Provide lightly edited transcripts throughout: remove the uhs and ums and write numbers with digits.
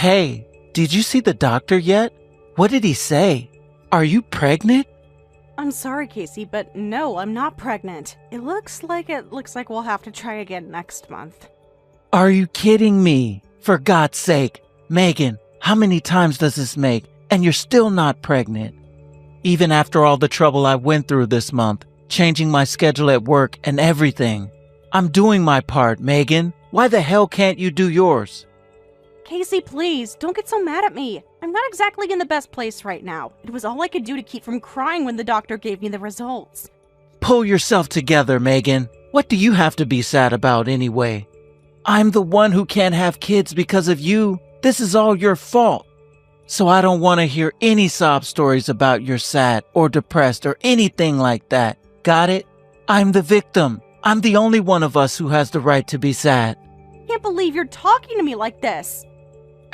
Hey, did you see the doctor yet? What did he say? Are you pregnant? I'm sorry, Casey, but no, I'm not pregnant. It looks like we'll have to try again next month. Are you kidding me? For God's sake. Megan, how many times does this make? And you're still not pregnant. Even after all the trouble I went through this month, changing my schedule at work and everything. I'm doing my part, Megan. Why the hell can't you do yours? Casey, please, don't get so mad at me. I'm not exactly in the best place right now. It was all I could do to keep from crying when the doctor gave me the results. Pull yourself together, Megan. What do you have to be sad about anyway? I'm the one who can't have kids because of you. This is all your fault. So I don't want to hear any sob stories about you're sad or depressed or anything like that. Got it? I'm the victim. I'm the only one of us who has the right to be sad. I can't believe you're talking to me like this.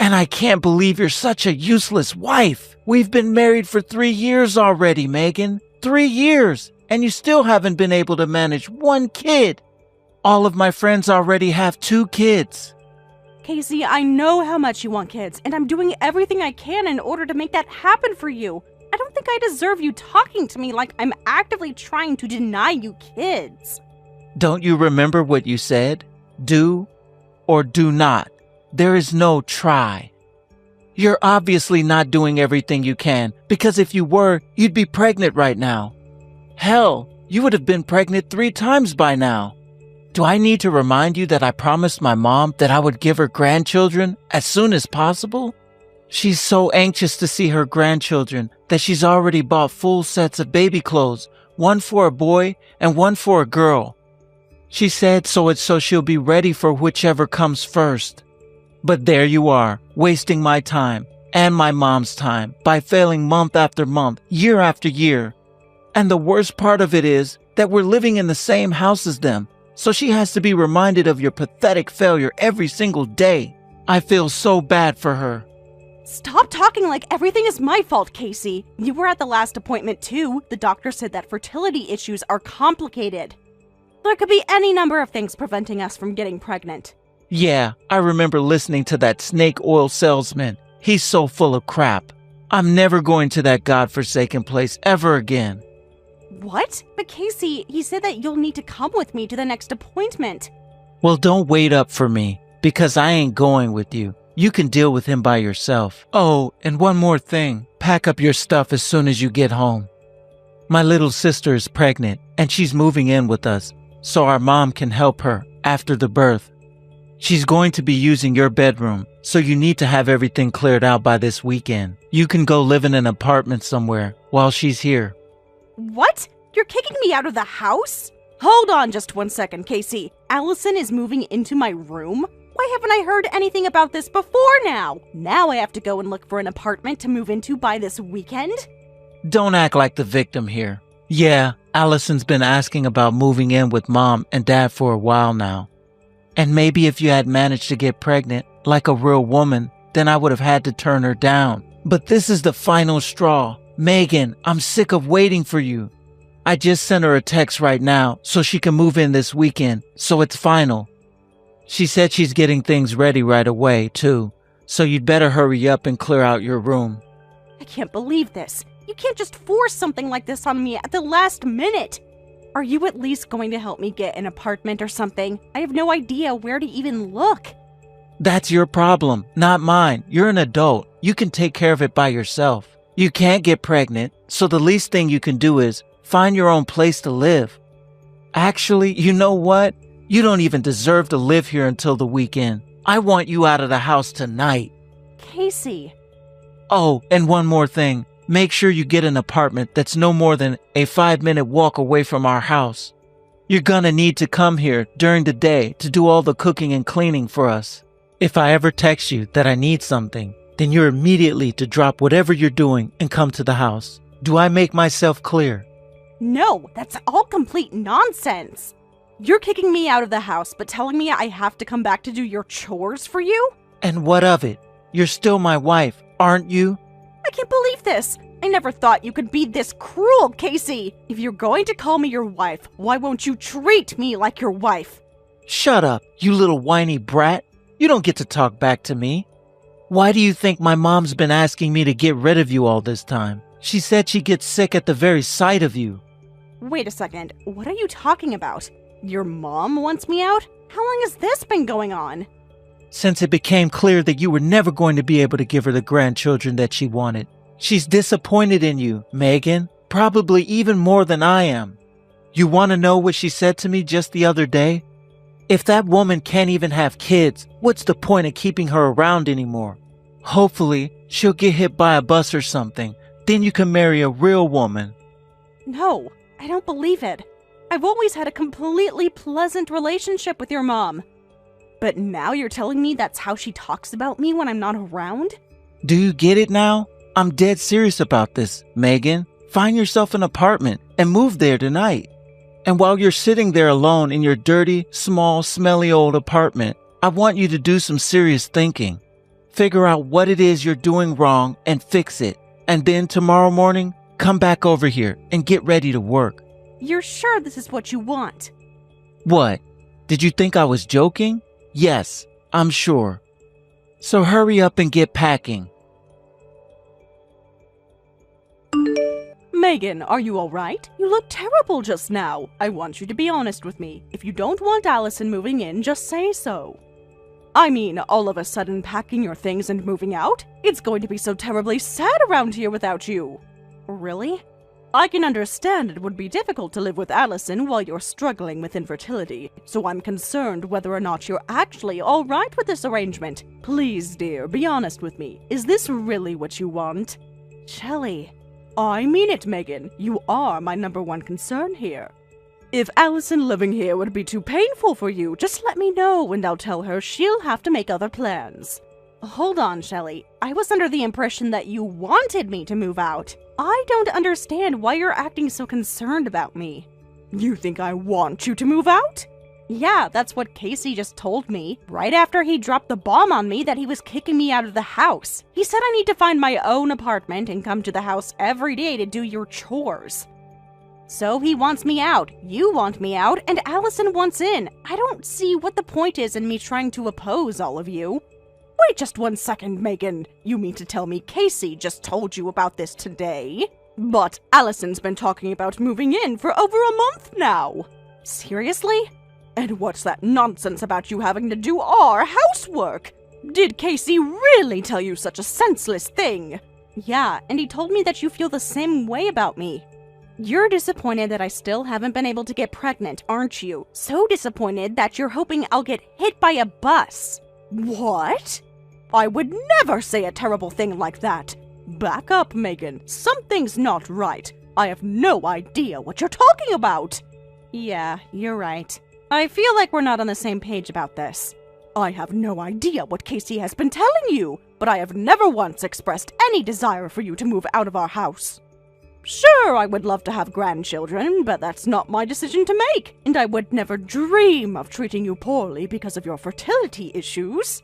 And I can't believe you're such a useless wife. We've been married for 3 years already, Megan. 3 years. And you still haven't been able to manage 1 kid. All of my friends already have 2 kids. Casey, I know how much you want kids, and I'm doing everything I can in order to make that happen for you. I don't think I deserve you talking to me like I'm actively trying to deny you kids. Don't you remember what you said? Do or do not. There is no try. You're obviously not doing everything you can, because if you were, you'd be pregnant right now. Hell, you would have been pregnant 3 times by now. Do I need to remind you that I promised my mom that I would give her grandchildren as soon as possible? She's so anxious to see her grandchildren that she's already bought full sets of baby clothes, one for a boy and one for a girl. She said so she'll be ready for whichever comes first. But there you are, wasting my time and my mom's time by failing month after month, year after year. And the worst part of it is that we're living in the same house as them, so she has to be reminded of your pathetic failure every single day. I feel so bad for her. Stop talking like everything is my fault, Casey. You were at the last appointment too. The doctor said that fertility issues are complicated. There could be any number of things preventing us from getting pregnant. Yeah, I remember listening to that snake oil salesman. He's so full of crap. I'm never going to that godforsaken place ever again. What? But Casey, he said that you'll need to come with me to the next appointment. Well, don't wait up for me, because I ain't going with you. You can deal with him by yourself. Oh, and one more thing. Pack up your stuff as soon as you get home. My little sister is pregnant, and she's moving in with us, so our mom can help her after the birth. She's going to be using your bedroom, so you need to have everything cleared out by this weekend. You can go live in an apartment somewhere while she's here. What? You're kicking me out of the house? Hold on just 1 second, Casey. Allison is moving into my room? Why haven't I heard anything about this before now? Now I have to go and look for an apartment to move into by this weekend? Don't act like the victim here. Yeah, Allison's been asking about moving in with Mom and Dad for a while now. And maybe if you had managed to get pregnant like a real woman, then I would have had to turn her down. But this is the final straw. Megan, I'm sick of waiting for you. I just sent her a text right now so she can move in this weekend, so it's final. She said she's getting things ready right away, too, so you'd better hurry up and clear out your room. I can't believe this. You can't just force something like this on me at the last minute. Are you at least going to help me get an apartment or something? I have no idea where to even look. That's your problem, not mine. You're an adult. You can take care of it by yourself. You can't get pregnant, so the least thing you can do is find your own place to live. Actually, you know what? You don't even deserve to live here until the weekend. I want you out of the house tonight. Casey. Oh, and one more thing. Make sure you get an apartment that's no more than a 5-minute walk away from our house. You're gonna need to come here during the day to do all the cooking and cleaning for us. If I ever text you that I need something, then you're immediately to drop whatever you're doing and come to the house. Do I make myself clear? No, that's all complete nonsense. You're kicking me out of the house, but telling me I have to come back to do your chores for you? And what of it? You're still my wife, aren't you? I can't believe this. I never thought you could be this cruel, Casey. If you're going to call me your wife, why won't you treat me like your wife? Shut up, you little whiny brat. You don't get to talk back to me. Why do you think my mom's been asking me to get rid of you all this time? She said she gets sick at the very sight of you. Wait a second, what are you talking about? Your mom wants me out? How long has this been going on? Since it became clear that you were never going to be able to give her the grandchildren that she wanted. She's disappointed in you, Megan, probably even more than I am. You want to know what she said to me just the other day? If that woman can't even have kids, what's the point of keeping her around anymore? Hopefully, she'll get hit by a bus or something. Then you can marry a real woman. No, I don't believe it. I've always had a completely pleasant relationship with your mom. But now you're telling me that's how she talks about me when I'm not around? Do you get it now? I'm dead serious about this, Megan. Find yourself an apartment and move there tonight. And while you're sitting there alone in your dirty, small, smelly old apartment, I want you to do some serious thinking. Figure out what it is you're doing wrong and fix it. And then tomorrow morning, come back over here and get ready to work. You're sure this is what you want? What? Did you think I was joking? Yes, I'm sure. So hurry up and get packing. Megan, are you alright? You look terrible just now. I want you to be honest with me. If you don't want Allison moving in, just say so. I mean, all of a sudden packing your things and moving out? It's going to be so terribly sad around here without you. Really? I can understand it would be difficult to live with Allison while you're struggling with infertility, so I'm concerned whether or not you're actually alright with this arrangement. Please, dear, be honest with me. Is this really what you want? Shelley. I mean it, Megan. You are my #1 concern here. If Allison living here would be too painful for you, just let me know and I'll tell her she'll have to make other plans. Hold on, Shelley. I was under the impression that you wanted me to move out. I don't understand why you're acting so concerned about me. You think I want you to move out? Yeah, that's what Casey just told me, right after he dropped the bomb on me that he was kicking me out of the house. He said I need to find my own apartment and come to the house every day to do your chores. So he wants me out, you want me out, and Allison wants in. I don't see what the point is in me trying to oppose all of you. Wait just 1 second, Megan. You mean to tell me Casey just told you about this today? But Allison's been talking about moving in for over a month now. Seriously? And what's that nonsense about you having to do our housework? Did Casey really tell you such a senseless thing? Yeah, and he told me that you feel the same way about me. You're disappointed that I still haven't been able to get pregnant, aren't you? So disappointed that you're hoping I'll get hit by a bus. What? I would never say a terrible thing like that. Back up, Megan. Something's not right. I have no idea what you're talking about. Yeah, you're right. I feel like we're not on the same page about this. I have no idea what Casey has been telling you, but I have never once expressed any desire for you to move out of our house. Sure, I would love to have grandchildren, but that's not my decision to make, and I would never dream of treating you poorly because of your fertility issues.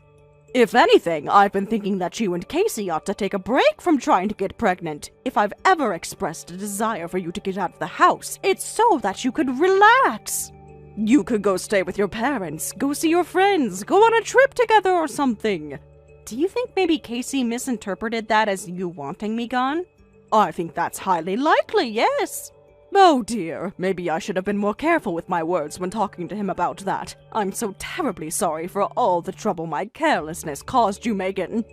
If anything, I've been thinking that you and Casey ought to take a break from trying to get pregnant. If I've ever expressed a desire for you to get out of the house, it's so that you could relax. You could go stay with your parents, go see your friends, go on a trip together or something. Do you think maybe Casey misinterpreted that as you wanting me gone? I think that's highly likely, yes. Oh dear, maybe I should have been more careful with my words when talking to him about that. I'm so terribly sorry for all the trouble my carelessness caused you, Megan.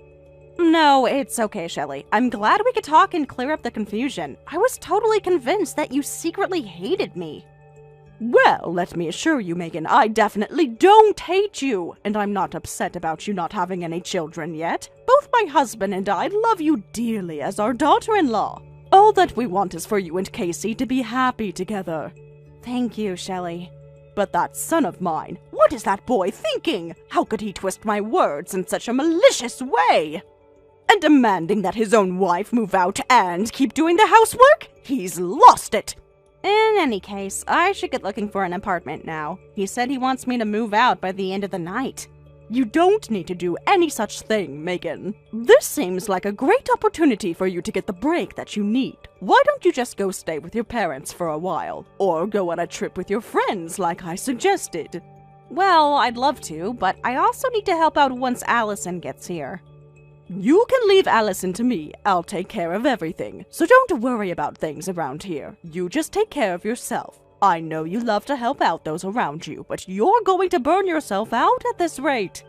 No, it's okay, Shelley. I'm glad we could talk and clear up the confusion. I was totally convinced that you secretly hated me. Well, let me assure you, Megan, I definitely don't hate you, and I'm not upset about you not having any children yet. Both my husband and I love you dearly as our daughter-in-law. All that we want is for you and Casey to be happy together. Thank you, Shelley. But that son of mine, what is that boy thinking? How could he twist my words in such a malicious way? And demanding that his own wife move out and keep doing the housework? He's lost it! In any case, I should get looking for an apartment now. He said he wants me to move out by the end of the night. You don't need to do any such thing, Megan. This seems like a great opportunity for you to get the break that you need. Why don't you just go stay with your parents for a while? Or go on a trip with your friends like I suggested? Well, I'd love to, but I also need to help out once Allison gets here. You can leave Allison to me. I'll take care of everything. So don't worry about things around here. You just take care of yourself. I know you love to help out those around you, but you're going to burn yourself out at this rate.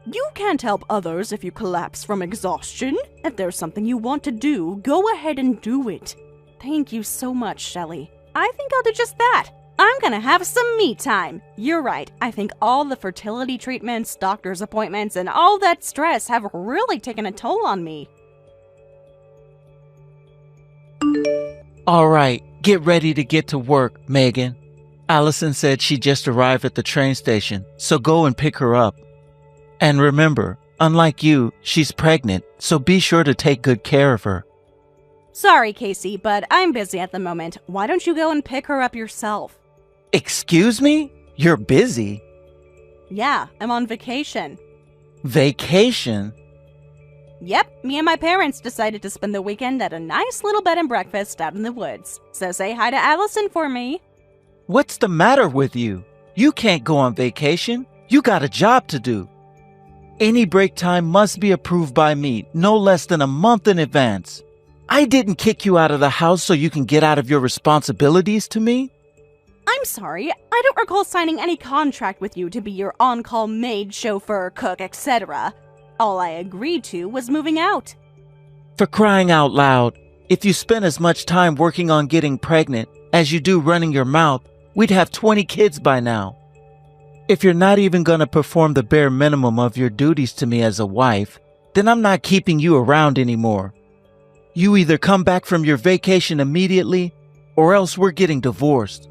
You can't help others if you collapse from exhaustion. If there's something you want to do, go ahead and do it. Thank you so much, Shelley. I think I'll do just that. I'm gonna have some me time. You're right. I think all the fertility treatments, doctor's appointments, and all that stress have really taken a toll on me. All right, get ready to get to work, Megan. Allison said she just arrived at the train station, so go and pick her up. And remember, unlike you, she's pregnant, so be sure to take good care of her. Sorry, Casey, but I'm busy at the moment. Why don't you go and pick her up yourself? Excuse me? You're busy? Yeah, I'm on vacation. Vacation? Yep, me and my parents decided to spend the weekend at a nice little bed and breakfast out in the woods. So say hi to Allison for me. What's the matter with you? You can't go on vacation. You got a job to do. Any break time must be approved by me no less than a month in advance. I didn't kick you out of the house so you can get out of your responsibilities to me. I'm sorry, I don't recall signing any contract with you to be your on-call maid, chauffeur, cook, etc. All I agreed to was moving out. For crying out loud, if you spent as much time working on getting pregnant as you do running your mouth, we'd have 20 kids by now. If you're not even going to perform the bare minimum of your duties to me as a wife, then I'm not keeping you around anymore. You either come back from your vacation immediately, or else we're getting divorced.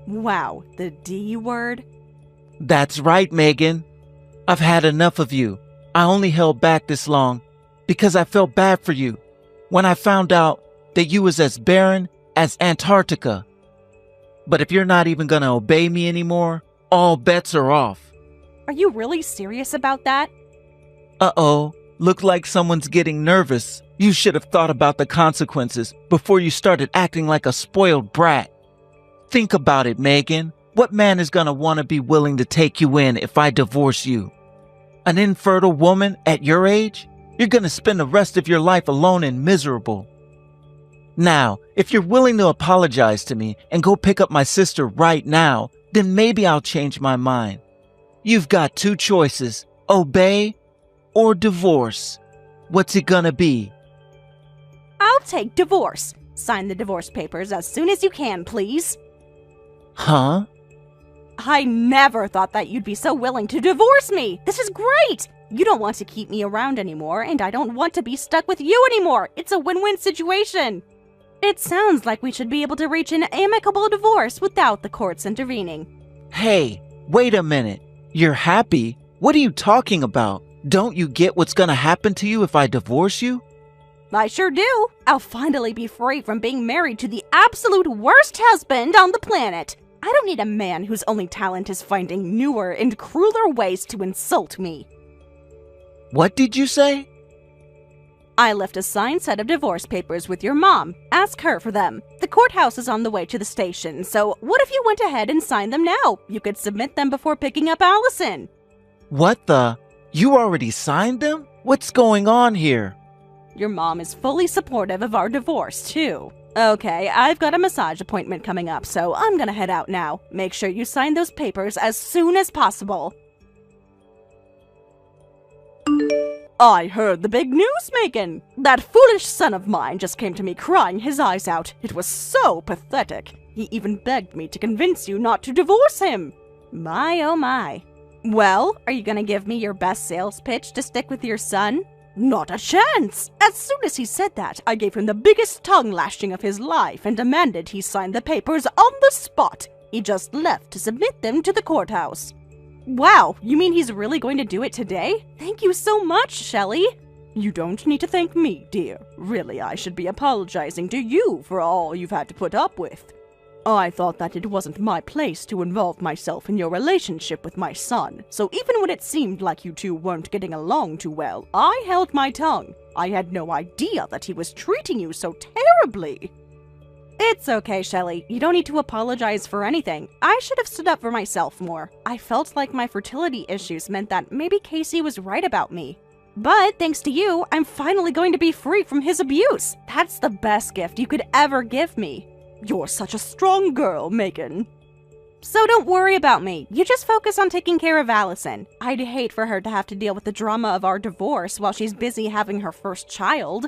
Wow, the D word? That's right, Megan. I've had enough of you. I only held back this long because I felt bad for you when I found out that you was as barren as Antarctica. But if you're not even going to obey me anymore, all bets are off. Are you really serious about that? Uh-oh, look like someone's getting nervous. You should have thought about the consequences before you started acting like a spoiled brat. Think about it, Megan. What man is going to want to be willing to take you in if I divorce you? An infertile woman at your age? You're going to spend the rest of your life alone and miserable. Now, if you're willing to apologize to me and go pick up my sister right now, then maybe I'll change my mind. You've got two choices, obey or divorce. What's it gonna be? I'll take divorce. Sign the divorce papers as soon as you can, please. Huh? I never thought that you'd be so willing to divorce me. This is great. You don't want to keep me around anymore, and I don't want to be stuck with you anymore. It's a win-win situation. It sounds like we should be able to reach an amicable divorce without the courts intervening. Hey, wait a minute. You're happy? What are you talking about? Don't you get what's gonna happen to you if I divorce you? I sure do. I'll finally be free from being married to the absolute worst husband on the planet. I don't need a man whose only talent is finding newer and crueler ways to insult me. What did you say? I left a signed set of divorce papers with your mom. Ask her for them. The courthouse is on the way to the station, so what if you went ahead and signed them now? You could submit them before picking up Allison. What the? You already signed them? What's going on here? Your mom is fully supportive of our divorce, too. Okay, I've got a massage appointment coming up, so I'm gonna head out now. Make sure you sign those papers as soon as possible. I heard the big news, Megan. That foolish son of mine just came to me crying his eyes out. It was so pathetic. He even begged me to convince you not to divorce him. My oh my. Well, are you gonna give me your best sales pitch to stick with your son? Not a chance! As soon as he said that, I gave him the biggest tongue lashing of his life and demanded he sign the papers on the spot. He just left to submit them to the courthouse. Wow, you mean he's really going to do it today? Thank you so much, Shelley. You don't need to thank me, dear. Really, I should be apologizing to you for all you've had to put up with. I thought that it wasn't my place to involve myself in your relationship with my son, so even when it seemed like you two weren't getting along too well, I held my tongue. I had no idea that he was treating you so terribly. It's okay, Shelley. You don't need to apologize for anything. I should have stood up for myself more. I felt like my fertility issues meant that maybe Casey was right about me. But thanks to you, I'm finally going to be free from his abuse. That's the best gift you could ever give me. You're such a strong girl, Megan. So don't worry about me. You just focus on taking care of Allison. I'd hate for her to have to deal with the drama of our divorce while she's busy having her first child.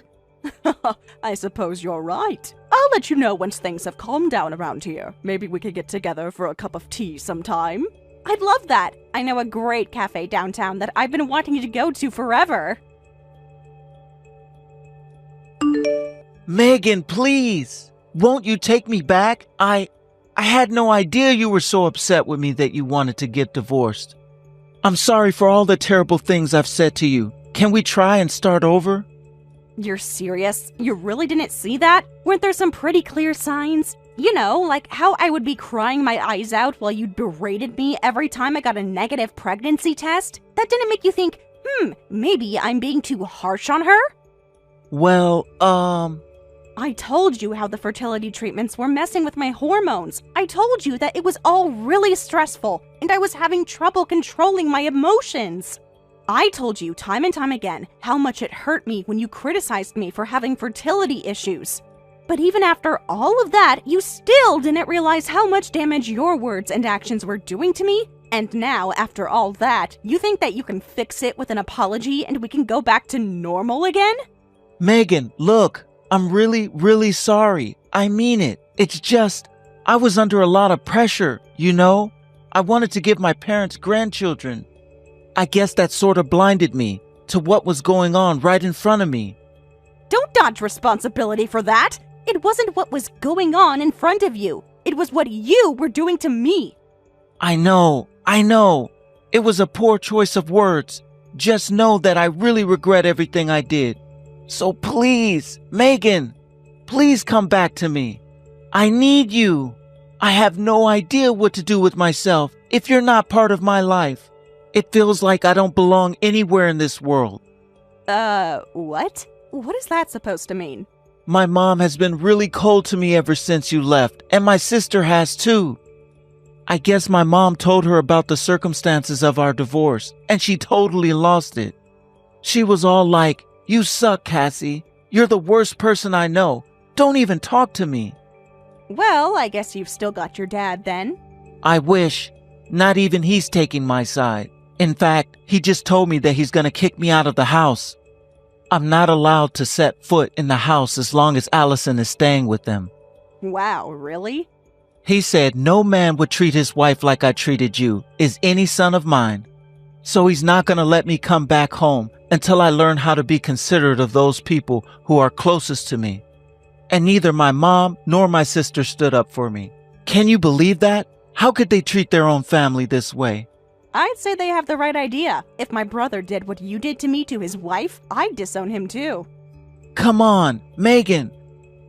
I suppose you're right. I'll let you know once things have calmed down around here. Maybe we could get together for a cup of tea sometime. I'd love that. I know a great cafe downtown that I've been wanting to go to forever. Megan, please! Won't you take me back? I had no idea you were so upset with me that you wanted to get divorced. I'm sorry for all the terrible things I've said to you. Can we try and start over? You're serious? You really didn't see that? Weren't there some pretty clear signs? You know, like how I would be crying my eyes out while you berated me every time I got a negative pregnancy test? That didn't make you think, maybe I'm being too harsh on her? Well, I told you how the fertility treatments were messing with my hormones. I told you that it was all really stressful, and I was having trouble controlling my emotions. I told you time and time again how much it hurt me when you criticized me for having fertility issues. But even after all of that, you still didn't realize how much damage your words and actions were doing to me? And now, after all that, you think that you can fix it with an apology and we can go back to normal again? Megan, look, I'm really, really sorry. I mean it. It's just, I was under a lot of pressure, you know? I wanted to give my parents grandchildren. I guess that sort of blinded me to what was going on right in front of me. Don't dodge responsibility for that! It wasn't what was going on in front of you. It was what you were doing to me. I know. It was a poor choice of words. Just know that I really regret everything I did. So please, Megan, please come back to me. I need you. I have no idea what to do with myself if you're not part of my life. It feels like I don't belong anywhere in this world. What? What is that supposed to mean? My mom has been really cold to me ever since you left, and my sister has too. I guess my mom told her about the circumstances of our divorce, and she totally lost it. She was all like, "You suck, Cassie. You're the worst person I know. Don't even talk to me." Well, I guess you've still got your dad then. I wish. Not even he's taking my side. In fact, he just told me that he's gonna kick me out of the house. I'm not allowed to set foot in the house as long as Allison is staying with them. Wow, really? He said no man would treat his wife like I treated you, is any son of mine. So he's not gonna let me come back home until I learn how to be considerate of those people who are closest to me. And neither my mom nor my sister stood up for me. Can you believe that? How could they treat their own family this way? I'd say they have the right idea. If my brother did what you did to me to his wife, I'd disown him too. Come on, Megan.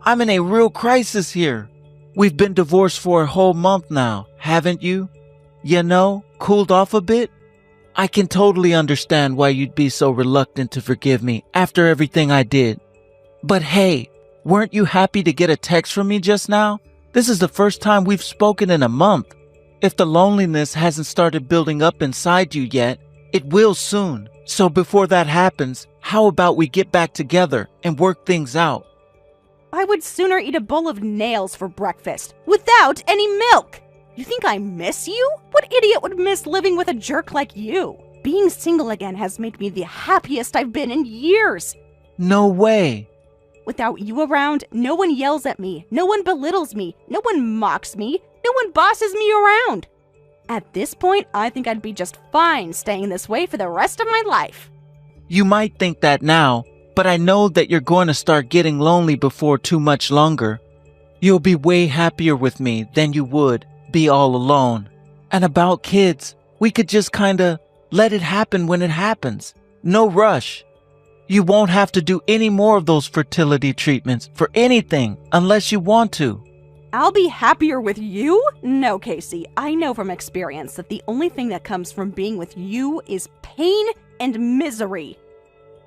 I'm in a real crisis here. We've been divorced for a whole month now, haven't you? You know, cooled off a bit? I can totally understand why you'd be so reluctant to forgive me after everything I did. But hey, weren't you happy to get a text from me just now? This is the first time we've spoken in a month. If the loneliness hasn't started building up inside you yet, it will soon. So before that happens, how about we get back together and work things out? I would sooner eat a bowl of nails for breakfast, without any milk! You think I miss you? What idiot would miss living with a jerk like you? Being single again has made me the happiest I've been in years! No way! Without you around, no one yells at me, no one belittles me, no one mocks me, no one bosses me around. At this point, I think I'd be just fine staying this way for the rest of my life. You might think that now, but I know that you're going to start getting lonely before too much longer. You'll be way happier with me than you would be all alone. And about kids, we could just kinda let it happen when it happens. No rush. You won't have to do any more of those fertility treatments for anything unless you want to. I'll be happier with you? No, Casey, I know from experience that the only thing that comes from being with you is pain and misery.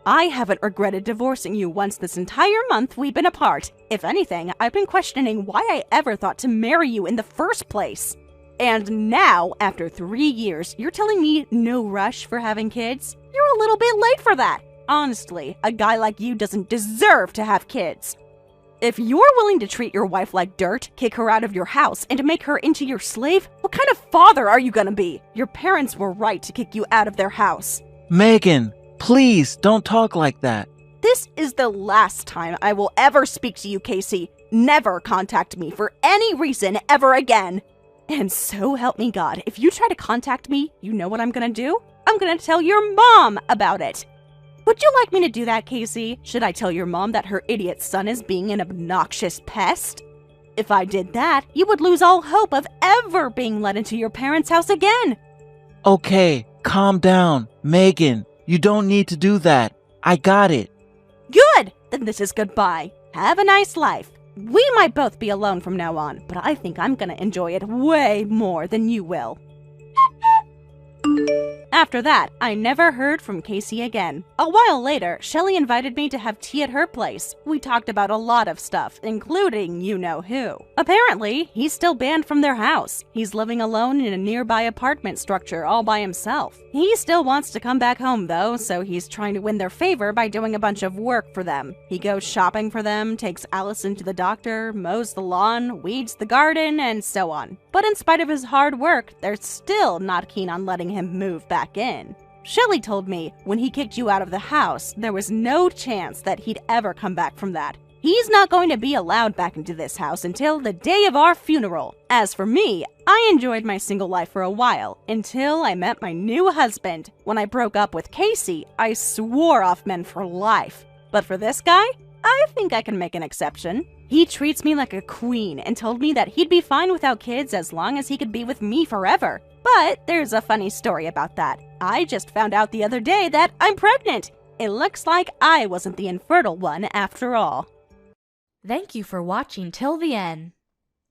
I haven't regretted divorcing you once this entire month we've been apart. If anything, I've been questioning why I ever thought to marry you in the first place. And now, after 3 years, you're telling me no rush for having kids? You're a little bit late for that. Honestly, a guy like you doesn't deserve to have kids. If you're willing to treat your wife like dirt, kick her out of your house, and to make her into your slave, what kind of father are you gonna be? Your parents were right to kick you out of their house. Megan, please don't talk like that. This is the last time I will ever speak to you, Casey. Never contact me for any reason ever again. And so help me God, if you try to contact me, you know what I'm gonna do? I'm gonna tell your mom about it. Would you like me to do that, Casey? Should I tell your mom that her idiot son is being an obnoxious pest? If I did that, you would lose all hope of ever being let into your parents' house again. Okay, calm down. Megan, you don't need to do that. I got it. Good! Then this is goodbye. Have a nice life. We might both be alone from now on, but I think I'm gonna enjoy it way more than you will. After that, I never heard from Casey again. A while later, Shelly invited me to have tea at her place. We talked about a lot of stuff, including you-know-who. Apparently, he's still banned from their house. He's living alone in a nearby apartment structure all by himself. He still wants to come back home though, so he's trying to win their favor by doing a bunch of work for them. He goes shopping for them, takes Allison to the doctor, mows the lawn, weeds the garden, and so on. But in spite of his hard work, they're still not keen on letting him move back in. Shelly told me when he kicked you out of the house, there was no chance that he'd ever come back from that. He's not going to be allowed back into this house until the day of our funeral. As for me, I enjoyed my single life for a while, until I met my new husband. When I broke up with Casey, I swore off men for life. But for this guy, I think I can make an exception. He treats me like a queen and told me that he'd be fine without kids as long as he could be with me forever. But there's a funny story about that. I just found out the other day that I'm pregnant. It looks like I wasn't the infertile one after all. Thank you for watching till the end.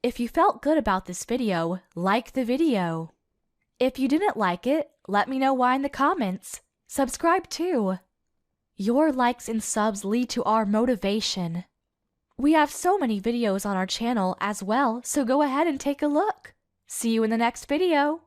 If you felt good about this video, like the video. If you didn't like it, let me know why in the comments. Subscribe too. Your likes and subs lead to our motivation. We have so many videos on our channel as well, so go ahead and take a look. See you in the next video.